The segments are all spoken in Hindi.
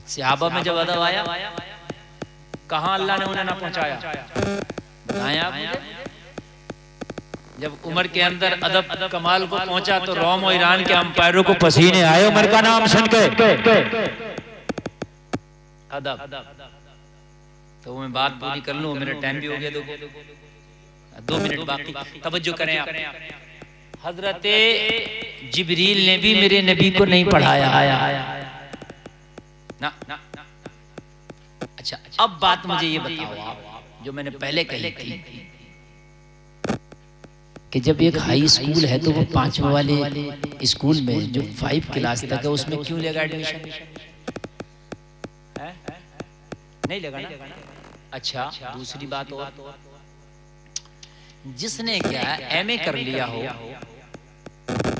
सहाबा में जब अदब आया, कहाँ अल्लाह ने उन्हें ना पहुंचाया, बताएं आप मुझे। जब उमर के अंदर अदब कमाल को पहुंचा तो रोम और ईरान के अंपायरों को पसीने आए उमर का नाम सुन के। अदब। तो मैं बात पूरी कर लूं, मेरा टाइम भी हो गया, देखो 2 मिनट बाकी, तवज्जो करें आप। हजरते जिब्रील ने भी मेरे नबी को नहीं पढ़ाया ना। अच्छा, अब बात मुझे ये बताओ आप, जो मैंने पहले कही थी कि जब एक हाई स्कूल है तो वो 5वें वाले स्कूल में जो 5 क्लास तक है उसमें क्यों लेगा एडमिशन? नहीं लेगा ना। अच्छा, दूसरी बात और, जिसने क्या एमए कर लिया हो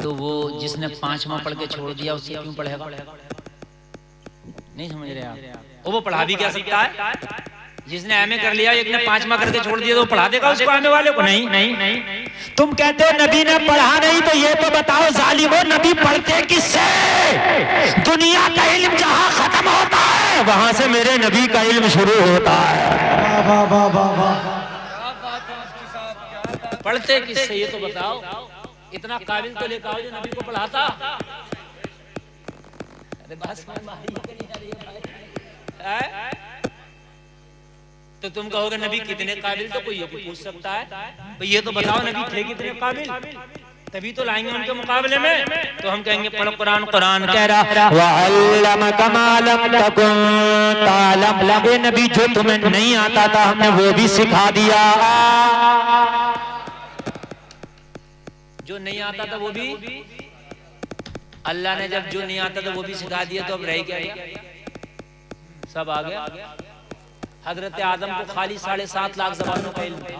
तो वो जिसने 5वां पढ़ के छोड़ दिया उससे क्यों पढ़ेगा? नहीं समझ रहे आप? वो पढ़ा भी क्या सकता है? जिसने एमए कर लिया, एक ने 5वां करके छोड़ दिया तो पढ़ा देगा उसको एमए वाले को? नहीं। तुम कहते हो नबी ने पढ़ा नहीं, तो ये तो बताओ जालिमो, नबी पढ़ते किससे? दुनिया का इल्म जहां खत्म होता है वहां से मेरे नबी का इल्म शुरू होता है। पढ़ते किससे ये तो बताओ। इतना काबिल तो लेकर आओ जो नबी को पढ़ाता। अरे बात समझ में आ रही है? तो तुम कहोगे नबी कितने काबिल, तो कोई ये पूछ सकता है, तो ये तो बताओ नबी थे कितने काबिल, तभी तो लाएंगे उनके मुकाबले में। तो हम कहेंगे पढ़ो कुरान, कुरान कह रहा वअल्लमका मा लम तकुन तालम, ए नबी जो तुम्हें नहीं आता था हमने वो भी सिखा दिया। जो नहीं आता था वो भी अल्लाह ने, जब जो नहीं आता था वो भी सिखा दिया, तो अब रह क्या? सब आ गया। हजरत आदम को खाली 7.5 लाख जबानों का इल्म था,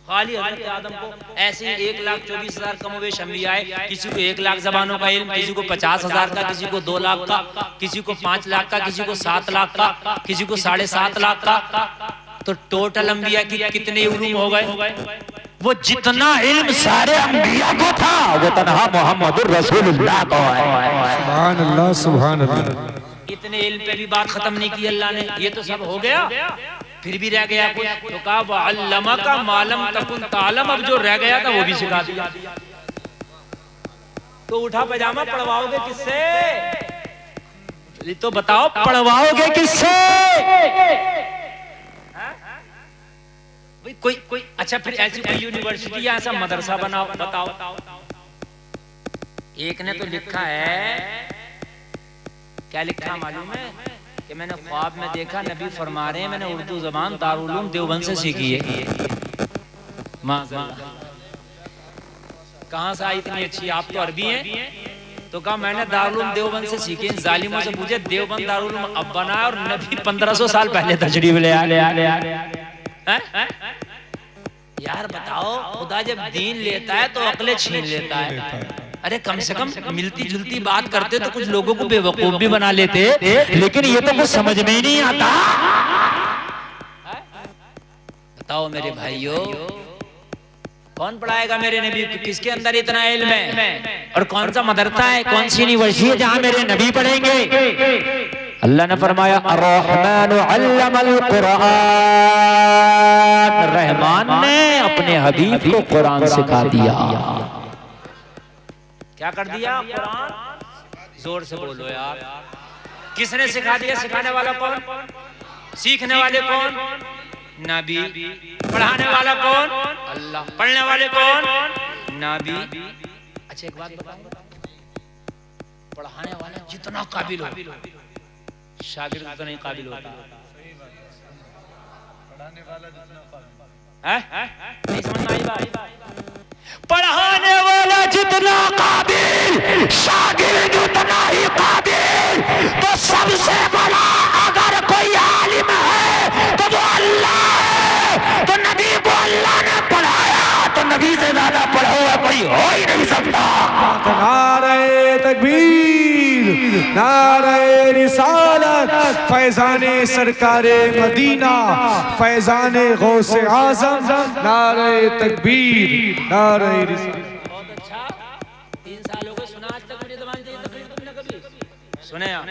खाली हजरत आदम को। ऐसे 1,24,000 कमोवेश अंबिया आए, किसी को 1 लाख जबानों का इल्म, किसी को 50,000 का, किसी को 2 लाख का, किसी को 5 लाख का, किसी को 7 लाख का, किसी को 7.5 लाख का। तो टोटल अंबिया की कितने उलूम हो गए? वो जितना इल्म सारे अंबिया को था वो तन्हा मोहम्मदुर रसूलुल्लाह को है। सुभान अल्लाह, सुभान अल्लाह। इतने इल्म पे भी बात खत्म नहीं की अल्लाह ने। ये तो सब हो गया, फिर भी रह गया कुछ, तो कहा वअल्लमका मा लम तकुन तालम, अब जो रह गया था वो भी सिखा दिया। तो उठा पैजामा पढ़वाओगे किससे? तो बताओ पढ़वाओगे किससे? कोई अच्छा, फिर ऐसी कोई यूनिवर्सिटी या ऐसा मदरसा बनाओ, बताओ। एक ने तो लिखा है, क्या लिखा मालूम है? कि मैंने ख्वाब में देखा नबी फरमा रहे हैं मैंने उर्दू जबान दारुल उलूम देवबंद से सीखी है। कहाँ से आई इतनी अच्छी? आप तो अरबी हैं। तो कहा मैंने दारुल उलूम देवबंद से सीखी। जालिमों से पूछे देवबंद दारुल उलूम अब बना और नबी 1500 साल पहले तशरीफ ले आए। यार बताओ, खुदा जब दीन लेता है तो अक्लें छीन लेता है। अरे कम से कम मिलती जुलती बात करते तो कुछ लोगों को बेवकूफ भी बना लेते, लेकिन ये तो कुछ समझ में ही नहीं आता। बताओ मेरे भाइयों, कौन पढ़ाएगा मेरे नबी को? किसके अंदर इतना इल्म है? और कौन सा मदरसा है, कौन सी यूनिवर्सिटी है जहां मेरे नबी पढ़ेंगे? अल्लाह ने फरमाया अर्रहमानु अल्लमल कुरान, रहमान ने अपने हबीब को कुरान सिखा दिया। क्या कर दिया? कुरान। जोर से बोलो यार, किसने सिखा दिया? सिखाने वाला कौन? सीखने वाले कौन? नबी। पढ़ाने वाला कौन? अल्लाह। पढ़ने वाले कौन? नबी। अच्छा एक बात बताओ, पढ़ाने वाला जितना काबिल हो शागिर्द उतना नहीं काबिल होता। पढ़ाने वाला जितना काबिल, नहीं समझ में आई बात? पढ़ाने वाला जितना काबिल शागिर्द उतना ही काबिल। तो सबसे बड़ा अगर कोई आलिम है तो वो अल्लाह है। तो नबी को अल्लाह ने पढ़ाया तो नबी से ज्यादा पढ़ा हुआ कोई हो ही नहीं सकता। नारे तकबीर, नारे रिसालत, फैजाने सरकारे मदीना, फैजाने गौसे आजम, नारे तकबीर, नारे रिसालत। बहुत अच्छा, 3 साल हो गए सुना आज तक मेरी ज़बान से ये तकरीर तुमने कभी? सुने आप,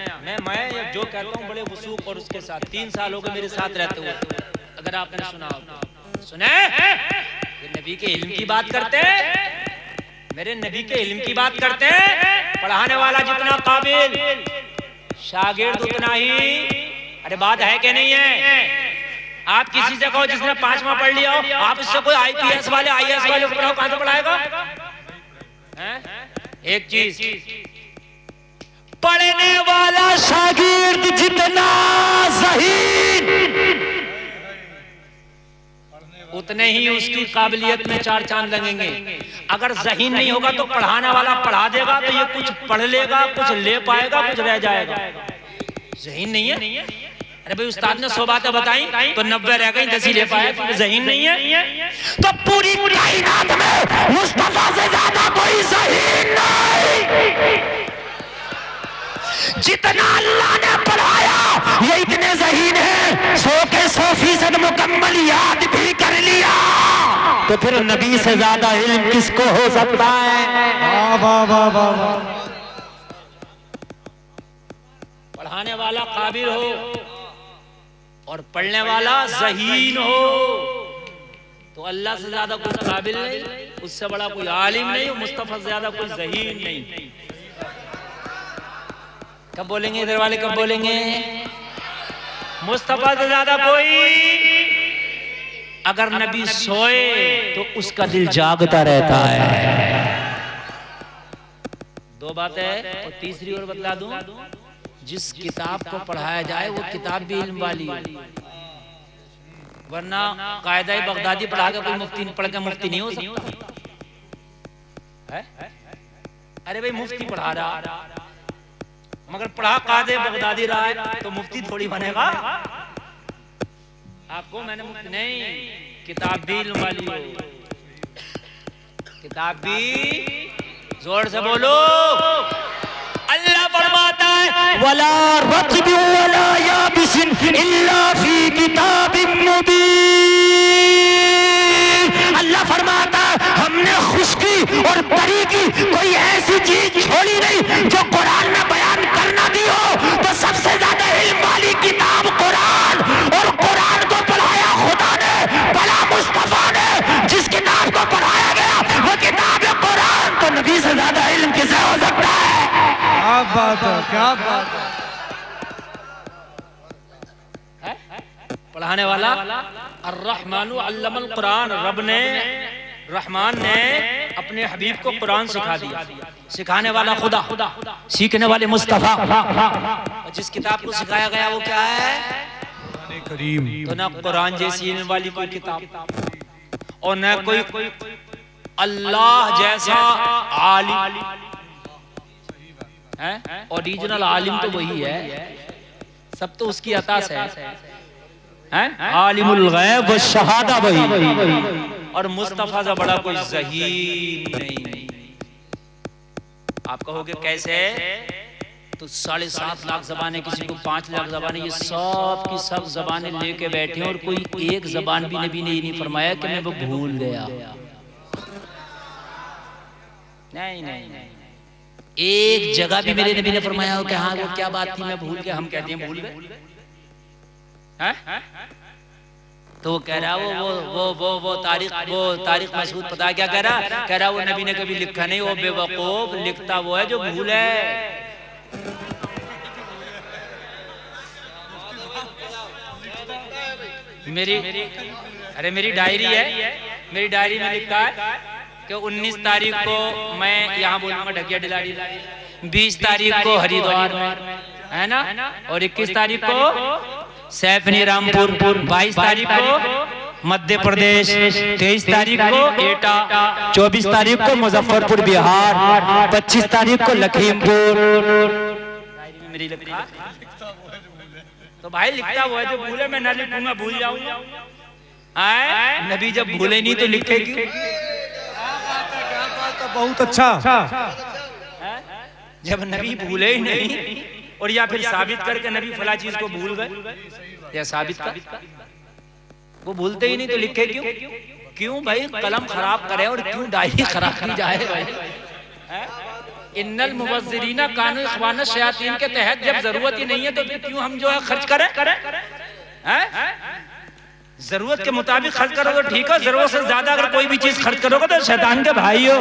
मैं जो कहता हूँ बड़े वसूख और उसके साथ 3 साल हो गए मेरे साथ रहते हुए, अगर आपने सुना हो सुने, ये नबी के इल्म की बात करते हैं, मेरे नबी के इल्म की बात करते हैं। पढ़ाने वाला जितना काबिल, शागिर्द उतना ही। अरे बात है कि नहीं है? आप किसी से कहो जिसने 5वां पढ़ लिया हो, आप उससे कोई IPS वाले IAS वाले पढ़ाओ, कहां से पढ़ाएगा? एक चीज, पढ़ने वाला शागिर्द जितना ज़हीन, उतने ही उसकी काबिलियत में 4 चांद लगेंगे। अगर ज़हीन नहीं होगा तो पढ़ाने वाला पढ़ा देगा तो ये कुछ पढ़ लेगा, कुछ ले पाएगा, कुछ रह जाएगा। ज़हीन नहीं है, अरे भाई उस्ताद ने 100 बातें बताई तो 90 रह गई, 10 ही ले पाए, तो ज़हीन नहीं है। तो पूरी कायनात में मुस्तफा से ज्यादा कोई ज़हीन नहीं। जितना अल्लाह ने पढ़ाया ये इतने ज़हीन है, 100% मुकम्मल याद भी कर लिया, तो फिर नबी से ज्यादा इल्म किसको हो सकता है? वाह वाह वाह वाह। पढ़ाने वाला काबिल हो और पढ़ने वाला ज़हीन हो तो अल्लाह से ज्यादा कोई काबिल नहीं, उससे बड़ा कोई आलिम नहीं, मुस्तफा से ज्यादा कोई ज़हीन नहीं। कब बोलेंगे इधर वाले, कब बोलेंगे? मुस्तफा से ज्यादा कोई। अगर नबी सोए तो उसका दिल जागता रहता है। 2 बातें और तीसरी और बतला दूं, जिस किताब को पढ़ाया जाए वो किताब भी इल्म वाली है, वरना कायदा बगदादी पढ़ा के कोई मुफ्ती पढ़ के मुफ्ती नहीं हो सकता है? अरे भाई मुफ्ती पढ़ा रहा मगर पढ़ा कायदे बगदादी रहा है तो मुफ्ती थोड़ी बनेगा। आपको मैंने मुफ्ती नहीं, किताब भी इल्म वाली हो, किताब भी। जोर से बोलो। अल्लाह फरमाता है वला रत्ब वला याबिसिन इल्ला फी किताबिम मुबीन। अल्लाह फरमाता है हमने खुश्की और तरी की कोई ऐसी चीज छोड़ी नहीं जो कुरान में बयान करना दी हो। तो सबसे ज्यादा इल्म वाली किताब कुरान, और कुरान को पढ़ाया खुदा ने, भला मुस्तफा ने। जिस किताब को पढ़ाया गया वो किताब है कुरान, तो नबी से ज्यादा इल्म किसे हो सकता है? क्या बात है, क्या बात है। पढ़ाने वाला अर्रहमानु अल्लमल कुरान, रब ने, रहमान ने अपने हबीब को कुरान सिखा दिया। सिखाने वाला खुदा, सीखने वाले मुस्तफा। और जिस किताब को सिखाया गया वो क्या है? करीम। तो ना कुरान जैसी इल्म वाली कोई किताब और न कोई अल्लाह जैसा आलिम है। ओरिजिनल आलिम तो वही है, सब तो उसकी अता से है। आलिमुल गैब व शहादा वही, और मुस्तफा से बड़ा कोई ज़हीन नहीं। आप कहोगे कैसे? तो 7.5 लाख ज़बानें, किसी को 5 लाख ज़बानें, ये सब की सब ज़बानें लेके बैठे हैं और कोई एक ज़बान भी नबी ने ये नहीं फरमाया कि मैं वो भूल गया। नहीं नहीं नहीं, एक जगह भी मेरे नबी ने फरमाया हो कि हाँ वो क्या बात थी मैं भूल गया। हम कहते हैं भूल गए, तो वो कह रहा वो तारिक मसूद पता क्या कह रहा वो नबी ने कभी लिखा नहीं, वो बेवकूफ, लिखता वो है जो भूल है। मेरी डायरी है, मेरी डायरी में लिखा है कि 19 तारीख को मैं यहाँ बोलूंगा ढकिया डिलाड़ी, 20 तारीख को हरिद्वार में, है ना, और 21 तारीख को सैफनी रामपुर, 22 तारीख को मध्य प्रदेश, 23 तारीख को एटा, 24 तारीख को मुजफ्फरपुर बिहार, 25 तारीख को लखीमपुर। मेरी लिखा तो भाई लिखता वो है जो भूले, मैं ना लिखूंगा भूल जाऊंगा। नबी जब भूले नहीं तो लिखे क्यों? बहुत अच्छा। जब नबी भूले ही नहीं, और या फिर साबित करके नबी फला चीज को भूल गए, या साबित कर, वो भूलते ही नहीं तो लिखे क्यों? क्यों भाई कलम खराब करे और क्यों डायरी खराब की जाए भाई? इन्नल मुबज़्ज़िरीना कानू इख़वान शयातीन के तहत जब जरूरत ही नहीं है तो फिर क्यों हम जो है खर्च करें? जरूरत के मुताबिक खर्च करोगे ठीक है, जरूरत से ज्यादा अगर कोई भी चीज खर्च करोगे तो शैतान के भाई हो।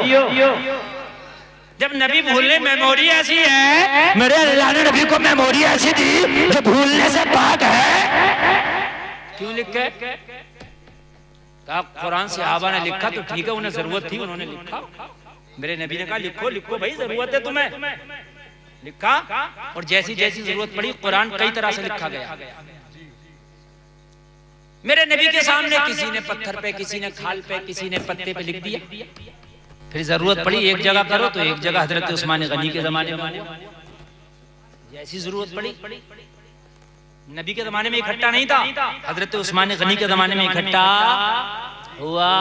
जब नबी भूलने मेमोरी ऐसी है, मेरे अल्लाह ने नबी को मेमोरी ऐसी दी जो भूलने से पाक है। क्यों लिखे? कहा कुरान सहाबा ने लिखा तो ठीक है, उन्हें जरूरत थी उन्होंने लिखा। मेरे नबी ने कहा लिखो लिखो भाई, जरूरत है तुम्हें, लिखा। और जैसी जैसी जरूरत पड़ी कुरान कई तरह से लिखा गया। मेरे नबी के सामने किसी ने पत्थर पे, किसी ने खाल पे, किसी ने पत्ते पे लिख दिया। फिर जरूरत पड़ी एक जगह करो तो एक जगह हजरत उस्मान गनी के जमाने में जैसी जरूरत पड़ी। नबी के जमाने में इकट्ठा नहीं था, हजरत उस्मान गनी के जमाने में इकट्ठा हुआ।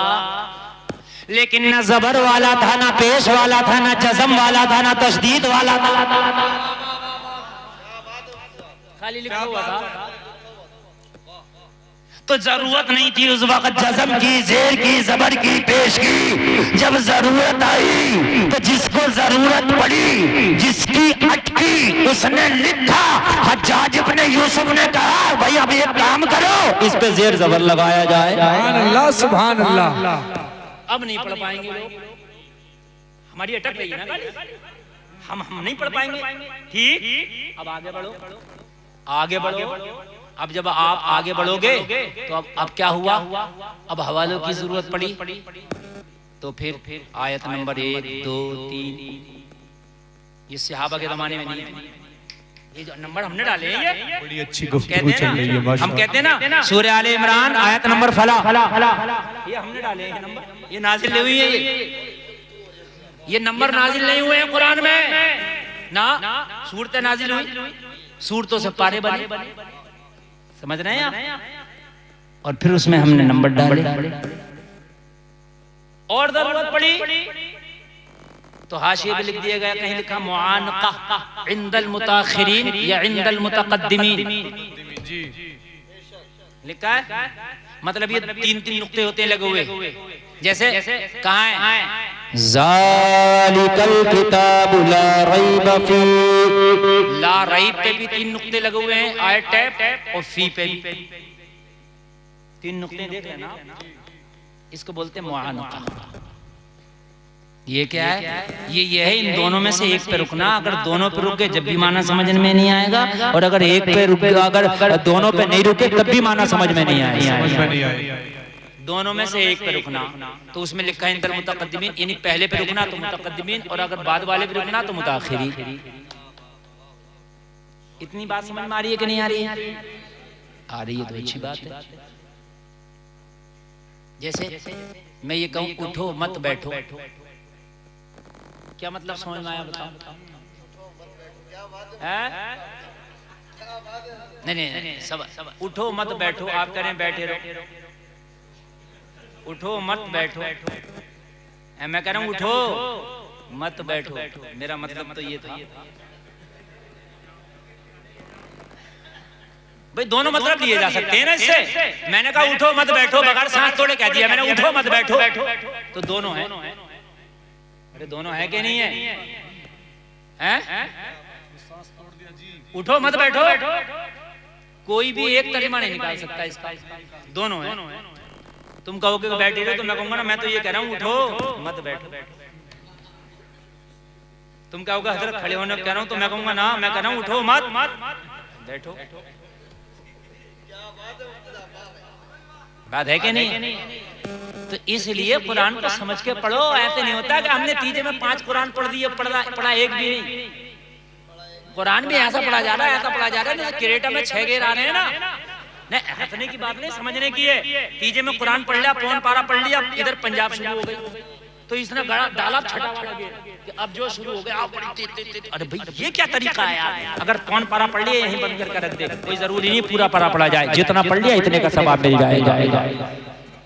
लेकिन न जबर वाला था, ना पेश वाला था, ना जज़म वाला था, ना तशदीद वाला था, खाली लिखा हुआ था। तो जरूरत नहीं थी उस वक्त जज़म की, जेर की, जबर की, पेश की। जब जरूरत आई तो जिसको जरूरत पड़ी, जिसकी अटकी, उसने लिखा। हज्जाज इब्ने यूसुफ ने कहा भाई अब एक काम करो, इस पे जेर जबर लगाया जाए। सुभान अल्लाह, सुभान अल्लाह। अब नहीं पढ़ पाएंगे लोग, हमारी अटक रही है ना गाली, हम नहीं पढ़ पाएंगे। ठीक, अब आगे बढ़ो, आगे बढ़ो। अब जब आप आगे बढ़ोगे तो अब क्या हुआ? अब हवालों की जरूरत पड़ी तो फिर आयत नंबर 1, 2, 3 ये सहाबा के जमाने में नहीं है। ये जो नंबर हमने डाले हैं ये बड़ी अच्छी गुफ्तगू चल रही है माशाअल्लाह। हम कहते हैं ना सूरह आले इमरान आयत नंबर फला, ये हमने डाले हैं नंबर, ये नाजिल नहीं हुई है। ये नंबर नाजिल नहीं हुए हैं कुरान में ना, सूरतें नाजिल हुई, सूरतों से पारे बने, समझ रहे हैं आप? और फिर उसमें हमने नंबर डाले। और जरूरत पड़ी तो हाशिए पे लिख दिया गया, कहीं लिखा मुआनका इंदल मुताखिरीन या इंदल मुतकद्दिमीन लिखा है। मतलब ये 3-3 नुक्ते होते हैं लगे हुए, जैसे कहाँ है? ज़ालिकल किताबु ला रैब फी, ला रैब पे भी 3 नुक्ते लगे हुए हैं, आय टैप और फी पे भी 3 नुक्ते देख लेना। इसको बोलते हैं मुआनका। ये क्या है? ये है इन दोनों में से एक पे रुकना। अगर दोनों पे रुक गए जब भी माना समझ में नहीं आएगा, और अगर एक पे रुक गया, अगर दोनों पे नहीं रुके तब भी माना समझ में नहीं आएगा। दोनों में से एक पे रुकना। तो उसमें लिखा है इंदल मुतकद्दिमीन, यानी पहले पे रुकना तो मुतकद्दिमीन, और अगर बाद वाले पे रुकना तो मुताखिरीन। इतनी बात समझ में आ रही है कि नहीं आ रही है? आ रही है तो अच्छी बात है। जैसे मैं ये कहूं उठो मत बैठो, क्या मतलब समझ में आया बताओ? नहीं, सब उठो मत बैठो, आप कह रहे हैं बैठे रहो। उठो मत बैठो, मैं कह रहा हूं उठो मत बैठो, मेरा मतलब तो ये था भाई। दोनों मतलब लिए जा सकते हैं ना इससे। मैंने कहा उठो मत बैठो, बगैर सांस तोड़े कह दिया मैंने उठो मत बैठो, तो दोनों है। अरे दोनों है कि नहीं है? उठो मत बैठो, कोई भी एक तर्जुमा नहीं निकाल सकता इसका, दोनों है। तुम कहोगे कि बैठे रहो तो मैं कहूंगा ना, मैं तो ये कह रहा हूं उठो मत बैठो। तुम कहोगे हजरत खड़े होने कह रहा हूं तो मैं कहूंगा ना, मैं कह रहा हूं उठो मत बैठो। बात है कि नहीं? तो इसलिए कुरान को समझ के पढ़ो। ऐसे नहीं होता कि हमने तीजे में 5 कुरान पढ़ दिए, पढ़ा एक भी नहीं। कुरान भी ऐसा पढ़ा जा रहा है, ऐसा पढ़ा जा रहा है जैसे क्रेटा में 6 गेर आ रहे हैं ना। नहीं, हंसने की बात नहीं, समझने की है। तीजे में कुरान पढ़ लिया, पौन पारा पढ़ लिया, इधर पंजाब शुरू हो गई तो इसने डाला छठा वाला गेर कि अब जो शुरू हो गया आप बड़ी। अरे भाई ये क्या तरीका है यार? अगर पौन पारा पढ़ लिया यहीं बंद करके रख दे, कोई जरूरी नहीं पूरा पारा पढ़ा जाए, जितना पढ़ लिया इतने का सवाब मिल जाएगा।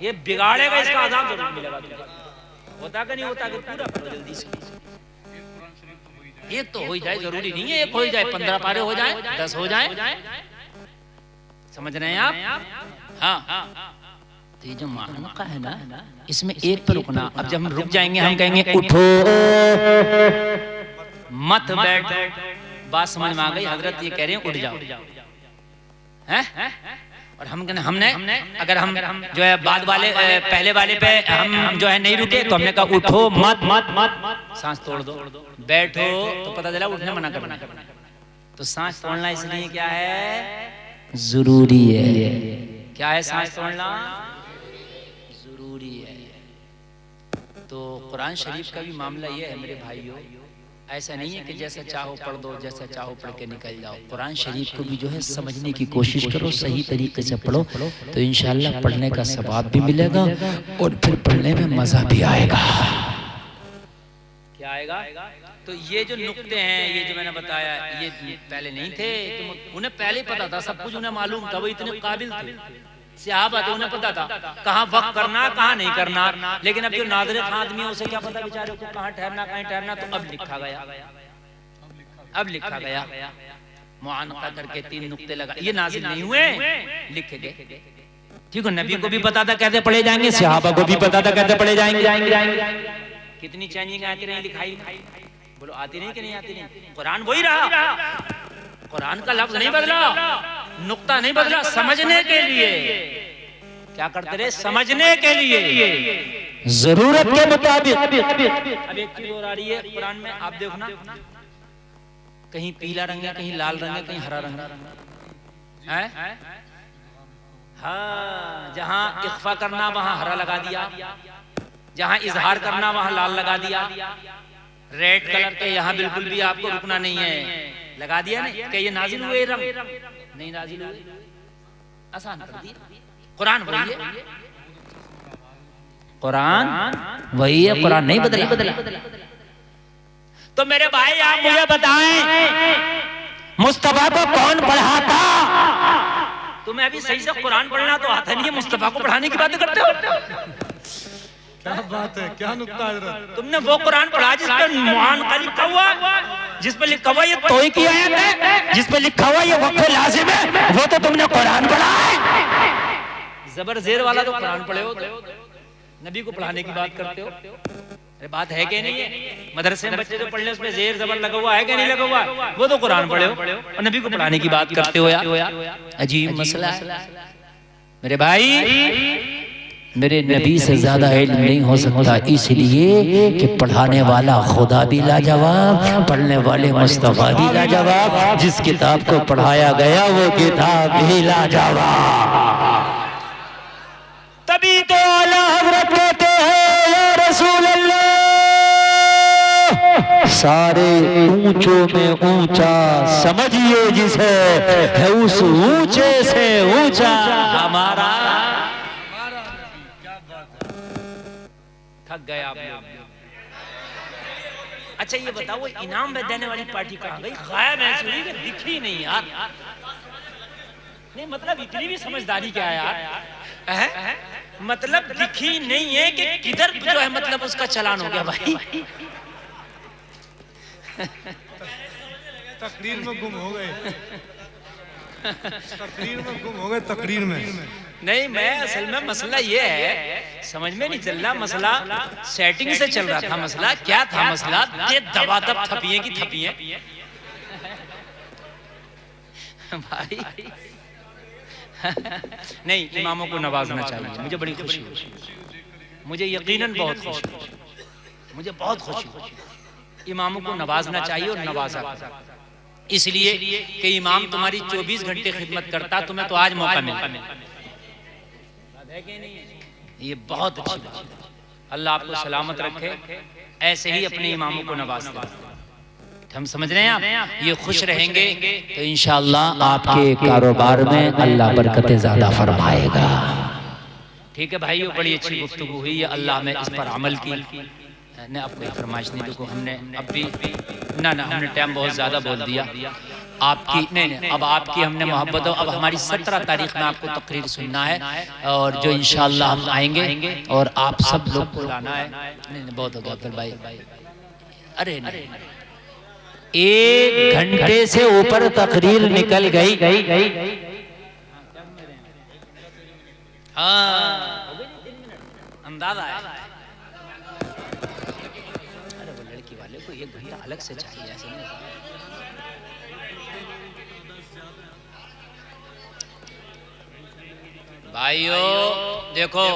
ये बिगाड़ेगा, इसका आजाब जरूर मिलेगा। होता कि नहीं होता कि पूरा पढ़ो जल्दी से। एक तो हो ही जाए, जरूरी नहीं है एक हो ही जाए, 15 पारे हो जाए, 10 हो जाए, समझ रहे हैं आप? हाँ। तो ये जो मानो का है ना, इसमें एक पर रुकना। अब जब हम रुक जाएंगे हम कहेंगे उठो मत बैठ। बात समझ में आ गई? हजरत ये कह रहे हैं उठ जाओ, हैं? और हमने अगर हम जो है बाद वाले पहले वाले पे हम जो है नहीं रुके तो हमने कहा उठो मत मत मत, सांस तोड़ दो, बैठो तो पता चला उठने मना करना। तो सांस तोड़ना इसलिए क्या है? जरूरी है। क्या है? सांस तोड़ना जरूरी है। तो कुरान शरीफ का भी मामला ये है मेरे भाइयों, ऐसा नहीं है कि जैसा चाहो पढ़ दो, जैसा चाहो पढ़ के निकल जाओ। कुरान शरीफ को भी जो है समझने की कोशिश करो, सही तरीके से पढ़ो, तो इंशाअल्लाह पढ़ने का सवाब भी मिलेगा और फिर पढ़ने में मजा भी आएगा। क्या आएगा? तो ये जो नुक्ते हैं, ये जो मैंने बताया, ये पहले नहीं थे, तो उन्हें पहले पता था, सब कुछ उन्हें मालूम था, वो इतने काबिल थे, सहाबा थे, उन्हें पता था कहाँ वक्त करना, कहाँ नहीं करना। लेकिन अब जो नाज़िर खां आदमी है उसे क्या पता बेचारे को कहाँ ठहरना, कहीं ठहरना। तो अब लिखा गया, अब लिखा गया, मुआनका करके 3 नुक्ते लगा। ये नाज़िल नहीं हुए, लिखे गए। ठीक है, नबी को भी पता था कैसे पढ़े जाएंगे, सहाबा को भी पता था कैसे पढ़े जाएंगे। कितनी चेंजिंग आती रही लिखाई, बोलो आती नहीं कि नहीं आती नहीं? कुरान वही रहा, कुरान का लफ्ज नहीं बदला, नुक्ता नहीं बदला, समझने के लिए। क्या करते रहे? समझने के लिए, जरूरत के मुताबिक। अब एक चीज और आ रही है कुरान में, आप देखना, कहीं पीला रंग है, कहीं लाल रंग है, कहीं हरा रंग है। हाँ, जहां इख्फा करना वहां हरा लगा दिया, जहां इजहार करना वहां लाल लगा दिया। रेड कलर के यहाँ बिल्कुल भी आपको रुकना नहीं है, लगा दिया ना। क्या ये नाजिल हुए रंग? नहीं नाजिल हुए, आसान कर दिया। कुरान वही है, कुरान वही है, कुरान नहीं बदला। तो मेरे भाई आप मुझे बताएं, मुस्तफा को कौन पढ़ाता? तुम्हें अभी सही से कुरान पढ़ना तो आता नहीं है, मुस्तफा को पढ़ाने की बात करते हो। क्या बात है, क्या नुक्ता है? तुमने वो कुरान पढ़ा जिस पर मुआनका लिखा हुआ, जिस पर लिखा हुआ ये तोई की आयत है, जिस पर लिखा हुआ ये वक्फ लाजिम है, वो तो तुमने कुरान पढ़ा है। जबर जेर वाला तो कुरान पढ़े हो, नबी को पढ़ाने की बात करते हो। अरे बात है कि नहीं है? मदरसे में बच्चे जो पढ़ ले उसमें जेर जबर लगा हुआ है कि नहीं लगा हुआ? वो तो कुरान पढ़े हो और नबी को पढ़ाने की बात करते हो यार। अजीब मसला है मेरे भाई। मेरे नबी से ज्यादा इल्म नहीं हो सकता, इसलिए कि पढ़ाने वाला खुदा भी लाजवाब, पढ़ने वाले मुस्तफा भी लाजवाब, जिस किताब को पढ़ाया गया वो किताब भी लाजवाब। तभी तो आला हज़रत कहते हैं या रसूल अल्लाह, सारे ऊंचों में ऊंचा समझिए जिसे, है उस ऊंचे से ऊंचा हमारा। थक गए आप लोग। अच्छा ये बताओ, इनाम में देने वाली पार्टी कहाँ गई? गायब है, सुनी कि दिखी नहीं यार। नहीं मतलब इतनी भी समझदारी क्या है यार? मतलब दिखी नहीं है कि किधर जो है, मतलब उसका चालान हो गया भाई। तकरीर में गुम हो गए, तकरीर में गुम हो गए, तकरीर में नहीं। मैं असल में मसला ये है, समझ में नहीं चल रहा मसला, सेटिंग से चल रहा था मसला। क्या था मसला? ये दबा दब थपिए की थपिए भाई। नहीं, इमामों को नवाजना चाहिए, मुझे बड़ी खुशी हुई, मुझे यकीनन बहुत खुशी हुई, मुझे बहुत खुशी हुई। इमामों को नवाजना चाहिए और नवाजा, इसलिए कि इमाम तुम्हारी 24 घंटे खिदमत करता, तुम्हें तो आज मौका मिला। ये बहुत अच्छी बात है। अल्लाह आपको सलामत रखे, ऐसे ही अपने इमामों को नवाजते। हम समझ रहे हैं आप? ये खुश रहेंगे तो इंशाअल्लाह आपके कारोबार में अल्लाह बरकतें ज्यादा फरमाएगा। ठीक है भाइयों, बड़ी अच्छी गुफ्तगू हुई है, अल्लाह में इस पर अमल की ने। अब कोई फरमाइश नहीं, देखो हमने अब भी ना हमने टाइम बहुत ज्यादा बोल दिया आपकी। नहीं, अब आपकी हमने मोहब्बत हो। अब हमारी 17 तारीख में आपको तकरीर सुनना है, और जो इंशाअल्लाह हम आएंगे और आप सब लोग को लाना है। नहीं बहुत हो गया अब्दुल भाई। अरे नहीं, 1 घंटे से ऊपर तकरीर निकल गई। हाँ अंदाजा है। अरे वो लड़की वाले को 1 घंटा अलग से चाहिए ऐसे नहीं। भाइयों देखो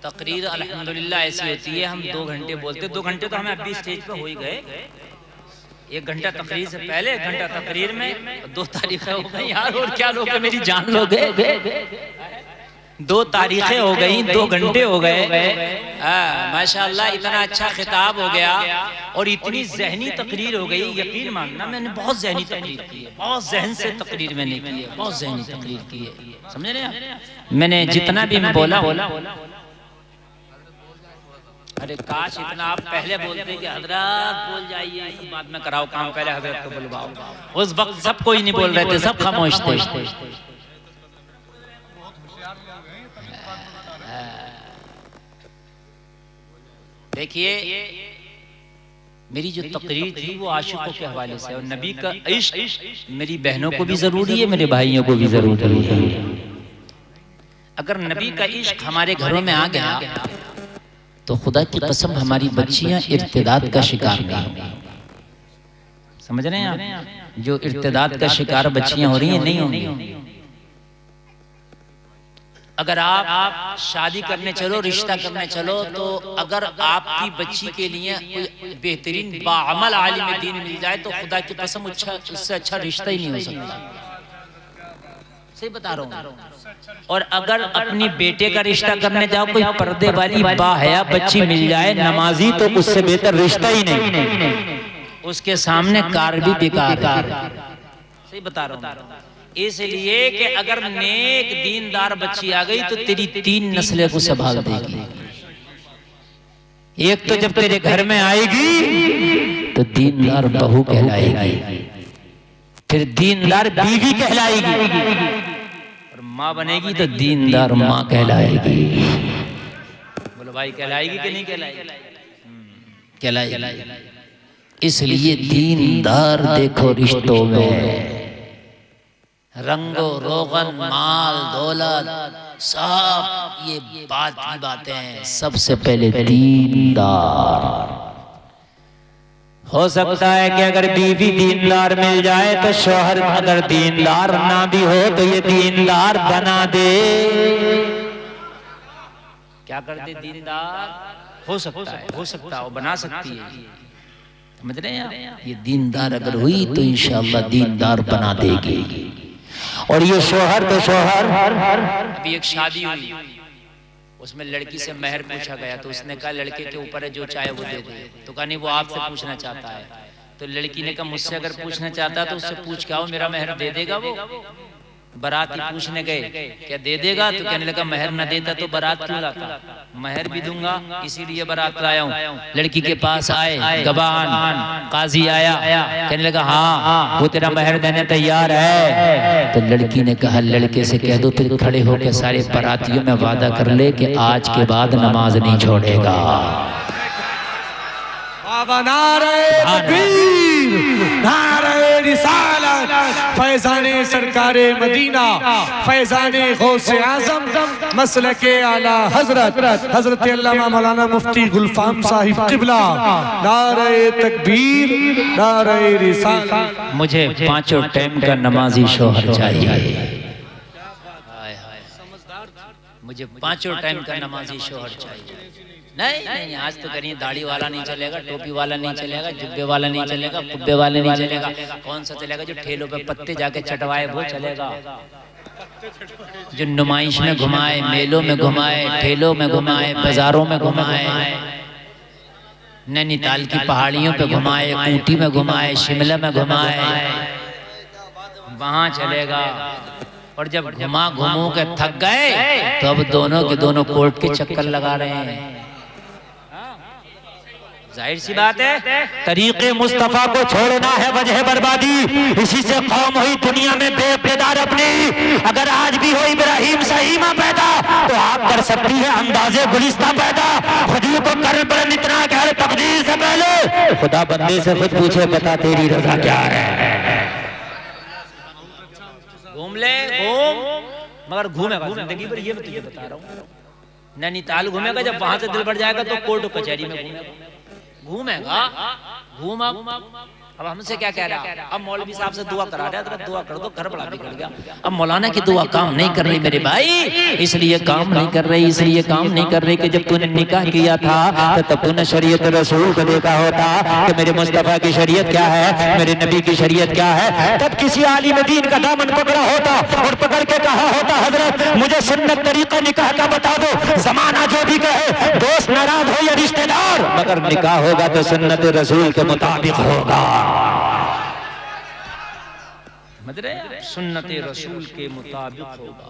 तकरीर अल्हम्दुलिल्लाह ऐसी होती है, हम 2 घंटे बोलते, 2 घंटे तो हमें अभी स्टेज पे हो ही गए। 1 घंटा तकरीर से पहले, 1 घंटा तकरीर में, 2 तारीखें हो गई यार, और क्या लोगे, मेरी जान लोगे। 2 तारीखें हो गई, 2 घंटे हो गए। माशाअल्लाह इतना अच्छा खिताब हो गया और इतनी जहनी तकरीर हो गई। यकीन मानना मैंने बहुत जहनी तकरीर की है, बहुत जहन से तकरीर मैंने की है, बहुत जहनी तकरीर की है, समझ रहे हैं। मैंने जितना भी बोला, अरे काश इतना आप पहले बोलते कि हजरत बोल जाइए, बाद में कराओ काम, पहले हजरत को बुलवाओ। उस वक्त सब कोई नहीं बोल रहे थे, सब खामोश थे। देखिए मेरी जो तकरीर थी वो आशिकों के हवाले से, और नबी का इश्क मेरी बहनों को भी जरूरी है, मेरे भाइयों को भी जरूरी है। अगर नबी का इश्क हमारे घरों में आ गया तो खुदा की कसम हमारी बच्चियां इर्तिदाद का शिकार नहीं होंगी। समझ रहे हैं आप? जो इर्तिदाद का शिकार बच्चियां हो रही हैं नहीं होंगी। अगर आप शादी करने चलो, रिश्ता करने चलो, तो अगर आपकी बच्ची के लिए कोई बेहतरीन बाअमल आलिम दीन मिल जाए तो खुदा की कसम उससे अच्छा रिश्ता ही नहीं हो सकता। सही बता रहा हूँ। और अगर अपनी बेटे का रिश्ता करने जाओ, कोई पर्दे वाली बाहया बच्ची मिल जाए नमाजी, तो उससे बेहतर रिश्ता ही नहीं। उसके सामने कार भी बेकार है। सही बता रहा हूँ। इसलिए कि अगर नेक दीनदार बच्ची आ गई तो तेरी 3 नस्लें को संभाल देगी। एक तो जब तेरे घर में आएगी तो दीनदार बहू कहलाएगी, फिर दीनदार बीवी कहलाएगी, और माँ बनेगी तो दीनदार माँ कहलाएगी। बोलो भाई कहलाएगी कि नहीं कहलाएगी? कहलाएगी। इसलिए दीनदार देखो रिश्तों में, रंगो रोगन माल दौलत सब ये बात की बातें हैं, सबसे पहले दीनदार। हो सकता है कि अगर बीवी दीनदार मिल जाए तो शौहर अगर दीनदार ना भी हो तो ये दीनदार बना दे। क्या कर दे? दीनदार हो सकता है, हो सकता है, बना सकती है। समझ रहे हैं? ये दीनदार अगर हुई तो इंशाअल्लाह दीनदार बना देगी। और ये शोहर तो शोहर, अभी एक शादी हुई, उसमें लड़की से मेहर पूछा गया तो उसने कहा लड़के के ऊपर है, जो चाहे वो दे दे। तो कहा नहीं, वो आपसे पूछना चाहता है। तो लड़की ने कहा मुझसे अगर पूछना चाहता है तो उससे पूछ के आओ, मेरा मेहर दे देगा वो? बाराती पूछने गए, क्या दे देगा? तो कहने लगा मेहर न देता तो बारात क्यों लाता? मेहर भी दूंगा इसीलिए बारात लाया हूँ। लड़की के पास आए गवान, काजी आया, कहने लगा हाँ वो तेरा मेहर देने तैयार है। तो लड़की ने कहा लड़के से कह दो फिर खड़े होकर सारे बारातियों में वादा कर ले कि आज के बाद नमाज नहीं छोड़ेगा। नारे रिसालत, फैज़ाने सरकारे मदीना, फैज़ाने गौसे आज़म, मसलके आला हजरत हजरत अल्लामा मौलाना मुफ्ती गुलफाम साहिब क़िबला, नारे तकबीर, नारे रिसालत। मुझे 5 टाइम का नमाजी शौहर चाहिए। मुझे 5 टाइम का नमाजी शौहर चाहिए। नहीं, आज तो करिए दाढ़ी वाला नहीं चलेगा, टोपी वाला नहीं चलेगा, जुब्बे वाला नहीं चलेगा, कुब्बे वाले नहीं चलेगा। कौन सा चलेगा? जो ठेलों पे पत्ते जाके चटवाए वो चलेगा, जो नुमाइश में घुमाए, मेलों में घुमाए, ठेलों में घुमाए, बाजारों में घुमाए, नैनीताल की पहाड़ियों पे घुमाए, ऊटी में घुमाए, शिमला में घुमाए, वहां चलेगा। और जब घुमो के थक गए तो अब दोनों के दोनों कोर्ट के चक्कर लगा रहे हैं। जाहिर सी बात है तरीके मुस्तफा को छोड़ना है वजह बर्बादी। इसी से कौम हुई दुनिया में बेपनाह अपनी। अगर आज भी हो इब्राहिम सहीमा पैदा तो आप कर सकती है अंदाजे गुलिस्ता पैदा। खुद को कर पर इतना घर तकदीर से पहले खुदा बंदे से खुद पूछे बता तेरी रजा क्या है। घूम ले घूम, मगर घूमेगा जिंदगी भर, ये मैं तुझे बता रहा हूँ। नैनीताल घूमेगा, जब वहां से दिल बढ़ जाएगा तो कोर्ट कचहरी में घूमेगा। घूम अब हमसे क्या कह रहा है? अब मौलवी साहब से दुआ करा रहा है, दुआ कर दो, घर बड़ा बिगड़ गया। अब मौलाना की दुआ काम नहीं कर रही मेरे भाई, इसलिए काम नहीं कर रही, इसलिए काम नहीं कर रही कि जब तूने निकाह किया था तो तब तूने शरीयत रसूल को देखा होता कि मेरे मुस्तफा की शरीयत क्या है, मेरे नबी की शरीयत क्या है। तब किसी आलिम दीन का दामन पकड़ा होता और पकड़ के कहा होता, हजरत मुझे सुन्नत तरीका निकाह का बता दो। जमाना जो भी कहे, दोस्त नाराज हो या रिश्तेदार, मगर निकाह होगा तो सुन्नत रसूल के मुताबिक होगा। सुन्नत रसूल के मुताबिक होगा।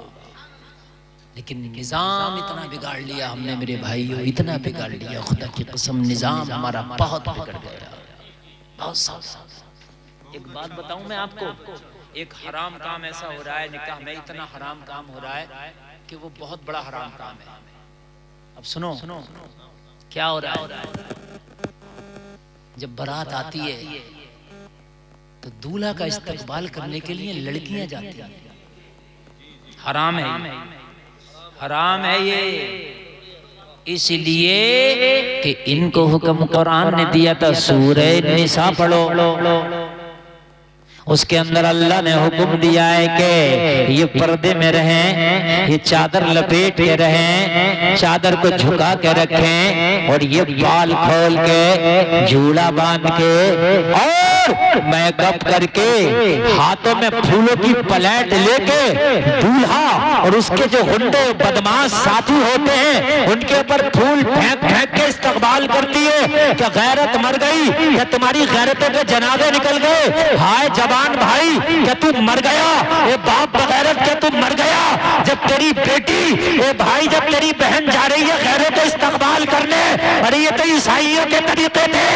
लेकिन निजाम इतना बिगाड़ लिया हमने मेरे भाइयों, इतना बिगाड़ लिया, खुदा की कसम निजाम हमारा बहुत बिगड़ गया, बहुत साफ। एक बात बताऊं मैं आपको, एक हराम काम ऐसा हो रहा है निकाह में, इतना हराम काम हो रहा है कि वो बहुत बड़ा हराम काम है। अब सुनो क्या हो रहा है। जब बारात आती है तो दूल्हा का इस्तकबाल करने के लिए लड़कियां जाती हैं। हराम है, हराम है ये, इसलिए कि इनको हुक्म कुरान ने दिया था सूरह निसा पढ़ो, उसके अंदर अल्लाह ने हुक्म दिया है कि ये पर्दे में रहें, ये चादर लपेट के रहें, चादर को झुका के रखें और ये बाल खोल के जूड़ा बांध के और मेकअप करके हाथों में फूलों की प्लेट लेके दूल्हा और उसके जो गुंडे बदमाश साथी होते हैं उनके ऊपर फूल फेंक फेंक के इस्तकबाल करती है। क्या गैरत मर गई? क्या तुम्हारी गैरतों के जनाजे निकल गए? हाय जवान भाई, क्या तू मर गया? ए बाप बगैरत, क्या तू मर गया? जब तेरी बेटी, ए भाई, जब तेरी बहन जा रही है गैरों को इस्तकबाल करने, अरे ये तो ईसाइयों के तरीके थे,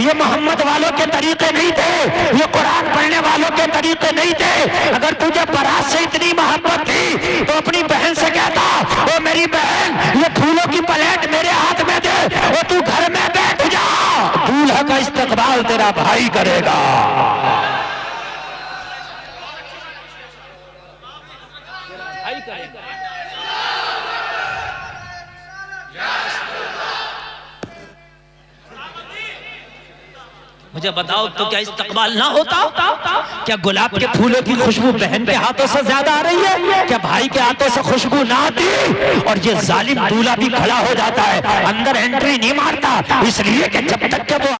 ये मोहम्मद वालों के तरीके नहीं थे, ये कुरान पढ़ने वालों के तरीके नहीं थे। अगर तुझे बारात से इतनी मोहब्बत थी तो अपनी बहन से कहता, ओ मेरी बहन, ये फूलों की प्लेट मेरे हाथ में दे और तू घर में बैठ जा, दूल्हा का इस्तकबाल तेरा भाई करेगा। मुझे बताओ तो क्या इस्तकबाल ना होता? क्या गुलाब के फूलों की खुशबू बहन के हाथों से ज्यादा आ रही है? क्या भाई के हाथों से खुशबू ना आती? और ये जालिम दूल्हा भी खड़ा हो जाता है, अंदर एंट्री नहीं मारता, इसलिए कि जब तक के वो